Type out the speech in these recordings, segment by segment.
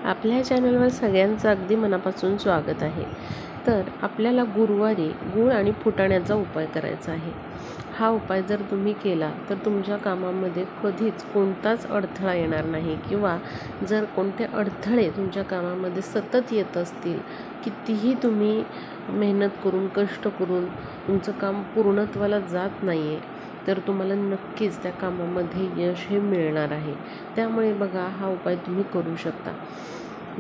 आपल्या चॅनलवर सगळ्यांचं अगदी मनापासून स्वागत आहे। तर आपल्याला गुरुवारी गूळ आणि फुटाण्याचा उपाय करायचा आहे। हा उपाय जर तुम्ही केला तर तुमच्या कामामध्ये कधीच कोणताच अडथळा येणार नाही, किंवा जर कोणते अडथळे तुमच्या कामामध्ये सतत येत असतील, कितीही तुम्ही मेहनत करून कष्ट करून तुमचं काम पूर्णत्वाला जात नाही आहे, तर तुम्हाला नक्कीच त्या कामामध्ये यश हे मिळणार आहे। त्यामुळे बघा, हा उपाय तुम्ही करू शकता।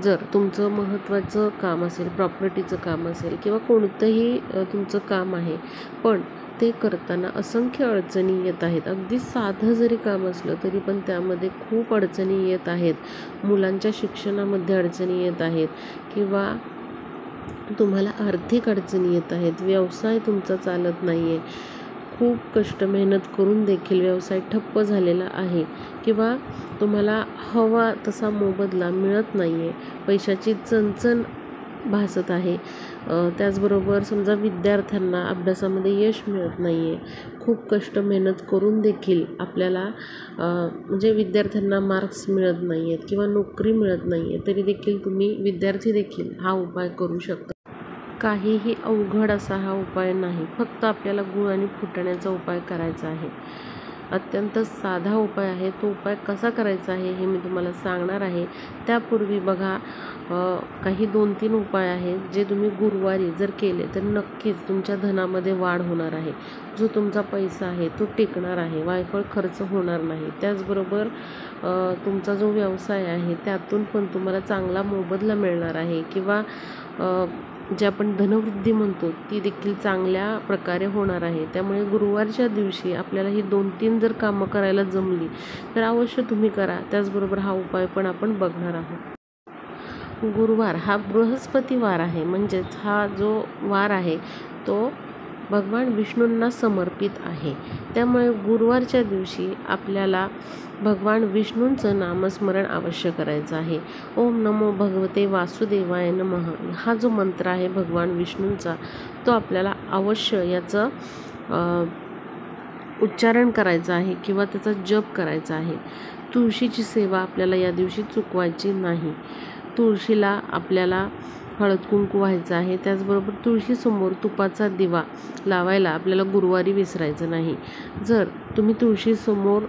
जर तुमचं महत्त्वाचं काम असेल, प्रॉपर्टीचं काम असेल, किंवा कोणतंही तुमचं काम आहे, पण ते करताना असंख्य अडचणी येत आहेत, अगदी साधं जरी काम असलं तरी पण त्यामध्ये खूप अडचणी येत आहेत, मुलांच्या शिक्षणामध्ये अडचणी येत आहेत, किंवा तुम्हाला आर्थिक अडचणी येत आहेत, व्यवसाय तुमचा चालत नाही आहे, खूप कष्ट मेहनत करून देखील व्यवसाय ठप्प झालेला आहे, किंवा तुम्हाला हवा तसा मोबदला मिळत नाही आहे, पैशाची चणचण भासत आहे। त्याचबरोबर समजा विद्यार्थ्यांना अभ्यासामध्ये यश मिळत नाही आहे, खूप कष्ट मेहनत करून देखील आपल्याला म्हणजे विद्यार्थ्यांना मार्क्स मिळत नाही आहेत, किंवा नोकरी मिळत नाही आहे, तरी देखील तुम्ही विद्यार्थी देखील हा उपाय करू शकता। काहीही अवघड असा हा उपाय नाही, फक्त आपल्याला गूळ आणि फुटाण्याचा उपाय करायचा आहे। अत्यंत साधा उपाय आहे। तो उपाय कसा करायचा आहे हे मी तुम्हाला सांगणार आहे। त्यापूर्वी बघा, काही 2-3 उपाय आहेत जे तुम्ही गुरुवारी जर केले तर नक्कीच तुमच्या धनामध्ये वाढ होणार आहे। जो तुमचा पैसा आहे तो टिकणार आहे, वायफळ खर्च होणार नाही। त्याचबरोबर तुमचा जो व्यवसाय आहे त्यातून पण तुम्हाला चांगला मोबदला मिळणार आहे, किंवा जे आपण धनवृद्धी म्हणतो ती देखील चांगल्या प्रकारे होणार आहे। त्यामुळे गुरुवारच्या दिवशी आपल्याला ही 2-3 जर कामं करायला जमली तर अवश्य तुम्ही करा। त्याचबरोबर हा उपाय पण आपण बघणार आहोत। गुरुवार हा बृहस्पती वार आहे, म्हणजेच हा जो वार आहे तो भगवान विष्णूंना समर्पित आहे। त्यामुळे गुरुवारच्या दिवशी आपल्याला भगवान विष्णूंचं नामस्मरण अवश्य करायचं आहे। ओम नमो भगवते वासुदेवाय नमः हा जो मंत्र आहे भगवान विष्णूंचा, तो आपल्याला अवश्य याचं उच्चारण करायचं आहे, किंवा त्याचा जप करायचा आहे। तुळशीची सेवा आपल्याला या दिवशी चुकवायची नाही। तुळशीला आपल्याला हळद कुंकू व्हायचं आहे। त्याचबरोबर तुळशीसमोर तुपाचा दिवा लावायला आपल्याला गुरुवारी विसरायचं नाही। जर तुम्ही तुळशीसमोर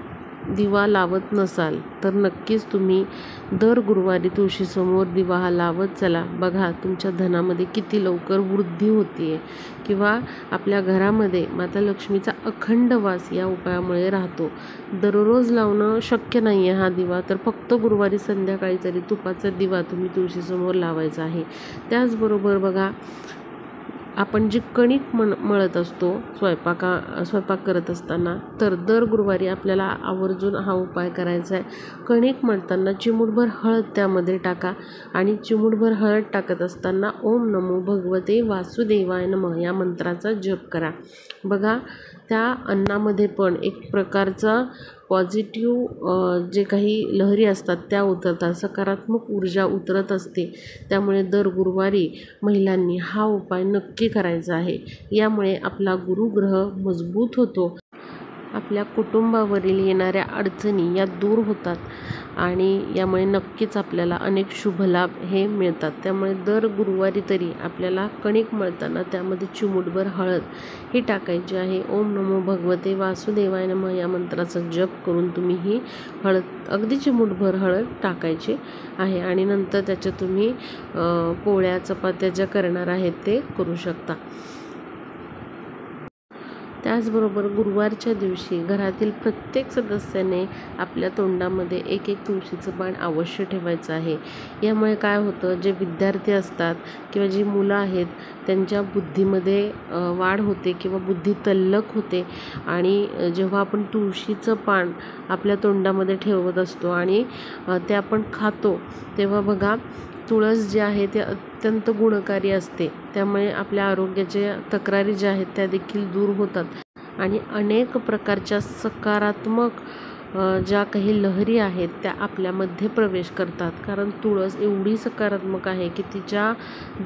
दिवा लावत नसाल तर नक्कीच तुम्ही दर गुरुवारी तुळशीसमोर दिवा हा लावत चला। बघा, तुमच्या धनामध्ये किती लवकर वृद्धी होते, किंवा आपल्या घरामध्ये माता लक्ष्मीचा अखंड वास या उपायामुळे राहतो। दररोज लावणं शक्य नाही आहे हा दिवा, तर फक्त गुरुवारी संध्याकाळी तरी तुपाचा दिवा तुम्ही तुळशीसमोर लावायचा आहे। त्याचबरोबर बघा, आपण जी कणिक मळत असतो स्वयंपाक करत असताना, तर दर गुरुवारी आपल्याला आवर्जून हा उपाय करायचा आहे। कणिक मळताना चिमूटभर हळद त्यामध्ये टाका, आणि चिमूटभर हळद टाकत असताना ओम नमो भगवते वासुदेवाय नमः या मंत्राचा जप करा। बघा, त्या अन्नामध्ये पण एक प्रकारचा पॉझिटिव्ह जे काही लहरी असतात त्या उतरतात, सकारात्मक ऊर्जा उतरत असते। त्यामुळे दर गुरुवारी महिलांनी हा उपाय नक्की करायचा आहे। यामुळे आपला गुरुग्रह मजबूत होतो, आपल्या कुटुंबावरील येणाऱ्या अडचणी या दूर होतात, आणि यामुळे नक्कीच आपल्याला अनेक शुभलाभ हे मिळतात। त्यामुळे दर गुरुवारी तरी आपल्याला कणिक मळताना त्यामध्ये चिमूटभर हळद ही टाकायची आहे। ओम नमो भगवते वासुदेवाय नमः या मंत्राचा जप करून तुम्ही ही हळद, अगदी चिमूटभर हळद टाकायची आहे, आणि नंतर त्याच्या तुम्ही पोळ्या चपात्या ज्या करणार आहेत ते करू शकता। त्याचबरोबर गुरुवारच्या दिवशी घरातील प्रत्येक सदस्याने आपल्या तोंडामध्ये एक तुळशीचं पान अवश्य ठेवायचं आहे। यामुळे काय होतं, जे विद्यार्थी असतात किंवा जी मुलं आहेत त्यांच्या बुद्धीमध्ये वाढ होते, किंवा बुद्धी तल्लख होते। आणि जेव्हा आपण तुळशीचं पान आपल्या तोंडामध्ये ठेवत असतो आणि ते आपण खातो, तेव्हा बघा, तुळस जी आहे ते अत्यंत गुणकारी असते। त्यामुळे आपल्या आरोग्याच्या तक्रारी ज्या आहेत त्या देखील दूर होतात, आणि अनेक प्रकारच्या सकारात्मक ज्या काही लहरी आहेत त्या आपल्यामध्ये प्रवेश करतात. कारण तुळस एवढी सकारात्मक आहे की तिच्या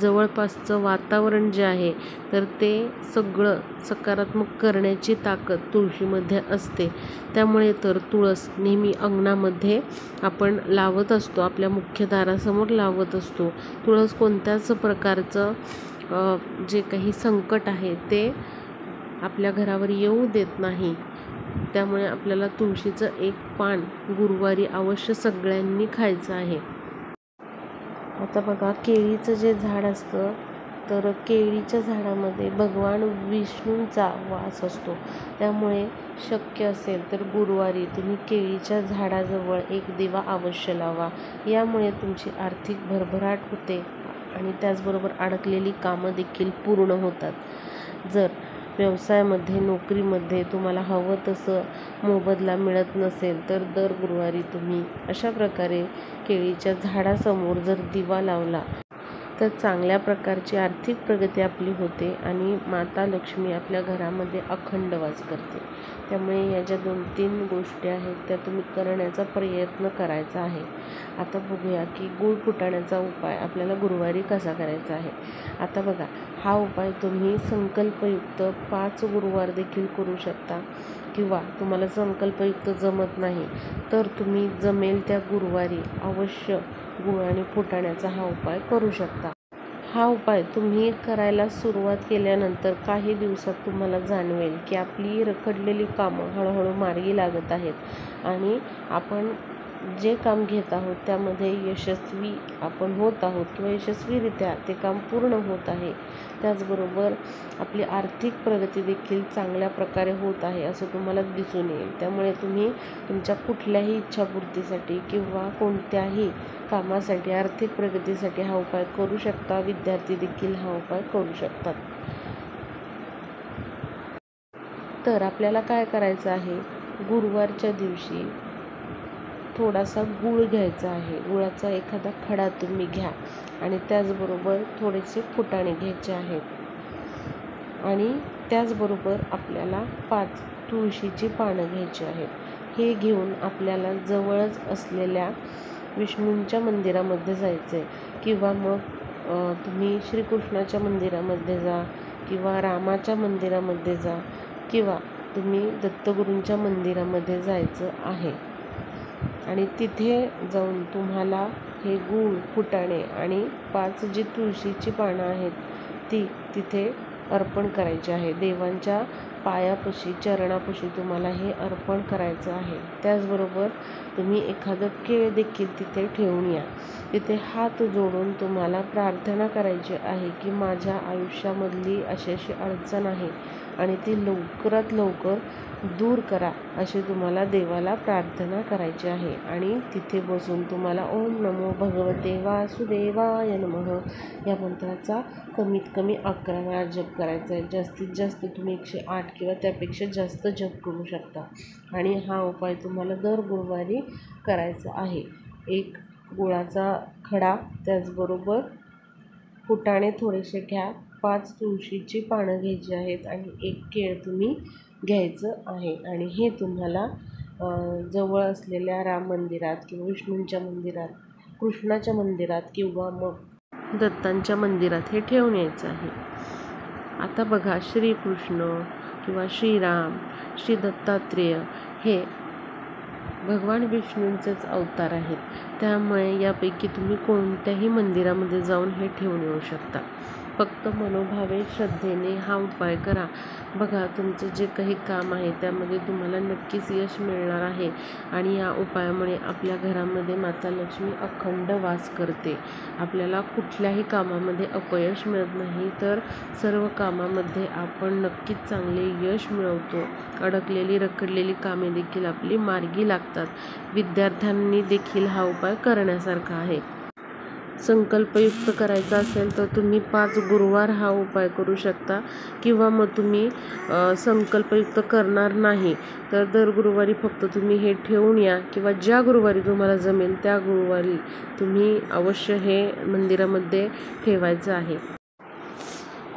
जवळपासचं वातावरण जे आहे तर ते सगळं सकारात्मक करण्याची ताकद तुळशीमध्ये असते. त्यामुळे तर तुळस नेहमी अंगणामध्ये आपण लावत असतो, आपल्या मुख्य दारासमोर लावत असतो. तुळस कोणत्याच प्रकारचं जे काही संकट आहे ते आपल्या घरावर येऊ देत नाही. त्यामुळे आपल्याला तुळशीचं एक पान गुरुवारी अवश्य सगळ्यांनी खायचं आहे. आता बघा, केळीचं जे झाड असतं तर केळीच्या झाडामध्ये भगवान विष्णूंचा वास असतो. त्यामुळे शक्य असेल तर गुरुवारी तुम्ही केळीच्या झाडाजवळ एक दिवा अवश्य लावा. यामुळे तुमची आर्थिक भरभराट होते आणि त्याचबरोबर अडकलेली कामं देखील पूर्ण होतात. जर व्यवसायामध्ये, नोकरीमध्ये तुम्हाला हवं तसं मोबदला मिळत नसेल तर दर गुरुवारी तुम्ही अशा प्रकारे केळीच्या झाडासमोर जर दिवा लावला तर चांगल्या प्रकारची आर्थिक प्रगती आपली होते आणि माता लक्ष्मी आपल्या घरामध्ये अखंड वास करते. त्यामुळे या ज्या 2-3 गोष्टी आहेत त्या तुम्ही करण्याचा प्रयत्न करायचा आहे. आता बघूया की गूळ फुटाण्याचा उपाय आपल्याला गुरुवारी कसा करायचा आहे. आता बघा, हा उपाय तुम्ही संकल्पयुक्त 5 गुरुवार देखील करू शकता किंवा तुम्हाला संकल्पयुक्त जमत नाही तर तुम्ही जमेल त्या गुरुवारी अवश्य गूळ आणि फुटाण्याचा हा उपाय करू शकता. हा उपाय तुम्ही करायला सुरुवात केल्यानंतर काही दिवसात तुम्हाला जाणवेल की आपली रखडलेली कामं हळूहळू मार्गी लागत आहेत आणि आपण जे काम घेत आहोत त्यामध्ये यशस्वी आपण होत आहोत किंवा यशस्वीरित्या ते काम पूर्ण होत आहे. त्याचबरोबर आपली आर्थिक प्रगती देखील चांगल्या प्रकारे होत आहे असं तुम्हाला दिसून येईल. त्यामुळे तुम्ही तुमच्या कुठल्याही इच्छापूर्तीसाठी किंवा कोणत्याही कामासाठी, आर्थिक प्रगतीसाठी हा उपाय करू शकता. विद्यार्थी देखील हा उपाय करू शकतात. तर आपल्याला काय करायचं आहे, गुरुवारच्या दिवशी थोडासा गूळ घ्यायचा आहे. गुळाचा एखादा खडा तुम्ही घ्या आणि त्याचबरोबर थोडेसे फुटाणे घ्यायचे आहेत आणि त्याचबरोबर आपल्याला 5 तुळशीची पानं घ्यायची आहेत. हे घेऊन आपल्याला जवळच असलेल्या विष्णूंच्या मंदिरामध्ये जायचं आहे किंवा मग तुम्ही श्रीकृष्णाच्या मंदिरामध्ये जा किंवा रामाच्या मंदिरामध्ये जा किंवा तुम्ही दत्तगुरूंच्या मंदिरामध्ये जायचं आहे आणि तिथे जाऊन तुम्हाला हे गूळ, फुटाणे आणि 5 जी तुळशीची पानं आहेत ती तिथे अर्पण करायची आहे. देवांच्या पायापाशी, चरणापाशी तुम्हाला हे अर्पण करायचं आहे. त्याचबरोबर तुम्ही एखादं केळ देखील तिथे ठेवून या. तिथे हात जोडून तुम्हाला प्रार्थना करायची आहे की माझ्या आयुष्यामधली अशी अडचण आहे आणि ती लवकरात लवकर दूर करा अशी तुम्हाला देवाला प्रार्थना करायची आहे. आणि तिथे बसून तुम्हाला ओम नमो भगवते वासुदेवाय नमः या मंत्राचा कमीत कमी 11 वेळा जप करायचा आहे. जास्तीत जास्त तुम्ही 108 किंवा त्यापेक्षा जास्त जप करू शकता आणि हा उपाय तुम्हाला दर गुरुवारी करायचा आहे. एक गुळाचा खडा, त्याचबरोबर फुटाणे थोडेसे घ्या, 5 तुळशीची पानं घ्यायची आहेत आणि एक केळ तुम्ही घ्यायचं आहे आणि हे तुम्हाला जवळ असलेल्या राम मंदिरात किंवा विष्णूंच्या मंदिरात, कृष्णाच्या मंदिरात किंवा मग दत्तांच्या मंदिरात हे ठेवून यायचं आहे. आता बघा, श्रीकृष्ण किंवा श्रीराम, श्री दत्तात्रेय हे भगवान विष्णूंचेच अवतार आहेत. त्यामुळे यापैकी तुम्ही कोणत्याही मंदिरामध्ये जाऊन हे ठेवून येऊ शकता. फक्त मनोभावे श्रद्धेने हा उपाय करा. बघा, तुमचं जे काही काम आहे त्यामध्ये तुम्हाला नक्कीच यश मिळणार आहे आणि या उपायामुळे आपल्या घरामध्ये माता लक्ष्मी अखंड वास करते. आपल्याला कुठल्याही कामामध्ये अपयश मिळत नाही तर सर्व कामामध्ये आपण नक्कीच चांगले यश मिळवतो. अडकलेली रखडलेली कामे देखील आपली मार्गी लागतात. विद्यार्थ्यांनी देखील हा उपाय करण्यासारखा आहे. संकल्पयुक्त करायचा असेल तर तुम्ही 5 गुरुवार हा उपाय करू शकता किंवा मग तुम्ही संकल्पयुक्त करणार नाही तर दर गुरुवारी फक्त तुम्ही हे ठेवून या किंवा ज्या गुरुवारी तुम्हाला जमेल त्या गुरुवारी तुम्ही अवश्य हे मंदिरामध्ये ठेवायचं आहे.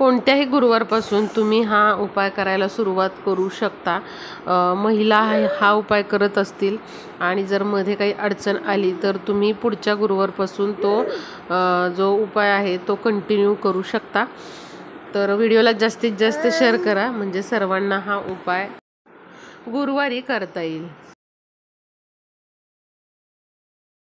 कोणत्याही गुरुवारपासून तुम्ही हा उपाय करायला सुरुवात करू शकता। महिला हा उपाय करत असतील आणि जर मध्ये काही अडचण आली तर तुम्ही पुढच्या गुरुवारपासून तो जो उपाय आहे तो कंटिन्यू करू शकता। तर व्हिडिओला जास्तीत जास्त शेअर करा म्हणजे सर्वांना हा उपाय गुरुवारी करता येईल।